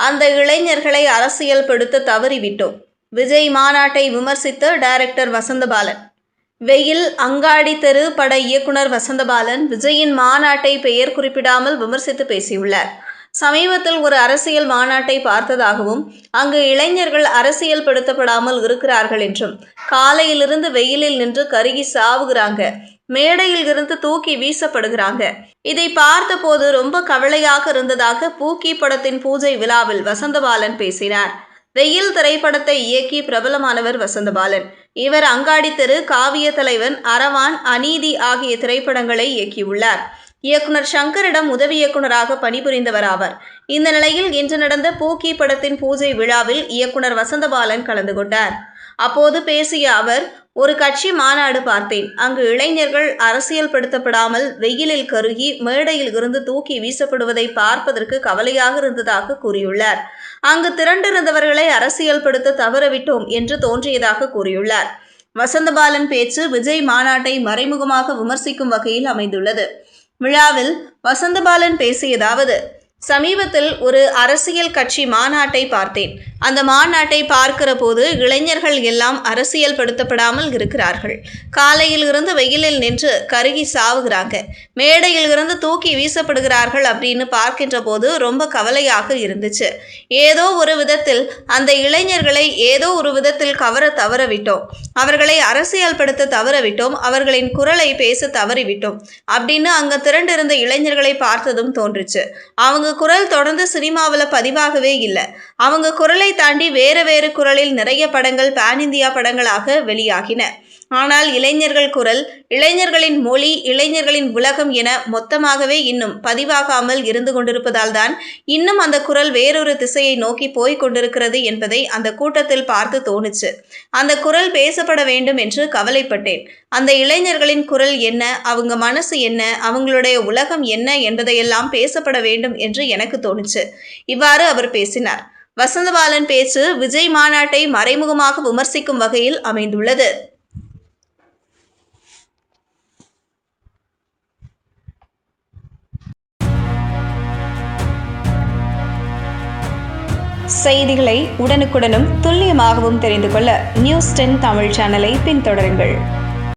அந்த இளைஞர்களை அரசியல்படுத்த தவறிவிட்டோம். விஜய் மாநாட்டை விமர்சித்த டைரக்டர் வசந்தபாலன். வெயில் அங்காடி தெரு பட இயக்குனர் வசந்தபாலன் விஜயின் மாநாட்டை பெயர் குறிப்பிடாமல் விமர்சித்து பேசியுள்ளார். சமீபத்தில் ஒரு அரசியல் மாநாட்டை பார்த்ததாகவும் அங்கு இளைஞர்கள் அரசியல் படுத்தப்படாமல் இருக்கிறார்கள் என்றும், காலையிலிருந்து வெயிலில் நின்று கருகி சாவுகிறாங்க, மேடையில் இருந்து தூக்கி வீசப்படுகிறாங்க, இதை பார்த்தபோது ரொம்ப கவலையாக இருந்ததாக பூக்கி படத்தின் பூஜை விழாவில் வசந்தபாலன் பேசினார். வெயில் திரைப்படத்தை இயக்கி பிரபலமானவர் வசந்தபாலன். இவர் அங்காடி தெரு, காவிய தலைவன், அரவான், அநீதி ஆகிய திரைப்படங்களை இயக்கியுள்ளார். இயக்குனர் சங்கரிடம் உதவி இயக்குனராக பணிபுரிந்தவர் ஆவார். இந்த நிலையில் இன்று நடந்த பூக்கி படத்தின் பூஜை விழாவில் இயக்குனர் வசந்தபாலன் கலந்து கொண்டார். அப்போது பேசிய அவர், ஒரு கட்சி மாநாடு பார்த்தேன். அங்கு இளைஞர்கள் அரசியல் படுத்தப்படாமல் வெயிலில் கருகி மேடையில் இருந்து தூக்கி வீசப்படுவதை பார்ப்பதற்கு கவலையாக இருந்ததாக கூறியுள்ளார். அங்கு திரண்டிருந்தவர்களை அரசியல் படுத்த தவறவிட்டோம் என்று தோன்றியதாக கூறியுள்ளார். வசந்தபாலன் பேச்சு விஜய் மாநாட்டை மறைமுகமாக விமர்சிக்கும் வகையில் அமைந்துள்ளது. விழாவில் வசந்தபாலன் பேசியதாவது: சமீபத்தில் ஒரு அரசியல் கட்சி மாநாட்டை பார்த்தேன். அந்த மாநாட்டை பார்க்கிற போது இளைஞர்கள் எல்லாம் அரசியல் படுத்தப்படாமல் இருக்கிறார்கள். காலையில் இருந்து வெயிலில் நின்று கருகி சாவுகிறாங்க, மேடையில் இருந்து தூக்கி வீசப்படுகிறார்கள் அப்படின்னு பார்க்கின்ற போது ரொம்ப கவலையாக இருந்துச்சு. ஏதோ ஒரு விதத்தில் அந்த இளைஞர்களை ஏதோ ஒரு விதத்தில் கவர தவறவிட்டோம், அவர்களை அரசியல் படுத்த தவறவிட்டோம், அவர்களின் குரலை பேச தவறிவிட்டோம் அப்படின்னு அங்க திரண்டிருந்த இளைஞர்களை பார்த்ததும் தோன்றுச்சு. அவங்க குரல் தொடர்ந்து சினிமாவில் பதிவாகவே இல்லை. அவங்க குரலை தாண்டி வேறு குரலில் நிறைய படங்கள் பேன் இந்தியா படங்களாக வெளியாகின. ஆனால் இளைஞர்கள் குரல், இளைஞர்களின் மொழி, இளைஞர்களின் உலகம் என மொத்தமாகவே இன்னும் பதிவாகாமல் இருந்து கொண்டிருப்பதால் தான் இன்னும் அந்த குரல் வேறொரு திசையை நோக்கி போய் கொண்டிருக்கிறது என்பதை அந்த கூட்டத்தில் பார்த்து தோணுச்சு. அந்த குரல் பேசப்பட வேண்டும் என்று கவலைப்பட்டேன். அந்த இளைஞர்களின் குரல் என்ன, அவங்க மனசு என்ன, அவங்களுடைய உலகம் என்ன என்பதையெல்லாம் பேசப்பட வேண்டும் என்று எனக்கு தோணுச்சு. இவ்வாறு அவர் பேசினார். வசந்தபாலன் பேச்சு விஜய் மாநாட்டை மறைமுகமாக விமர்சிக்கும் வகையில் அமைந்துள்ளது. செய்திகளை உடனுக்குடனும் துல்லியமாகவும் தெரிந்து கொள்ள News 10 தமிழ் சேனலை பின்தொடருங்கள்.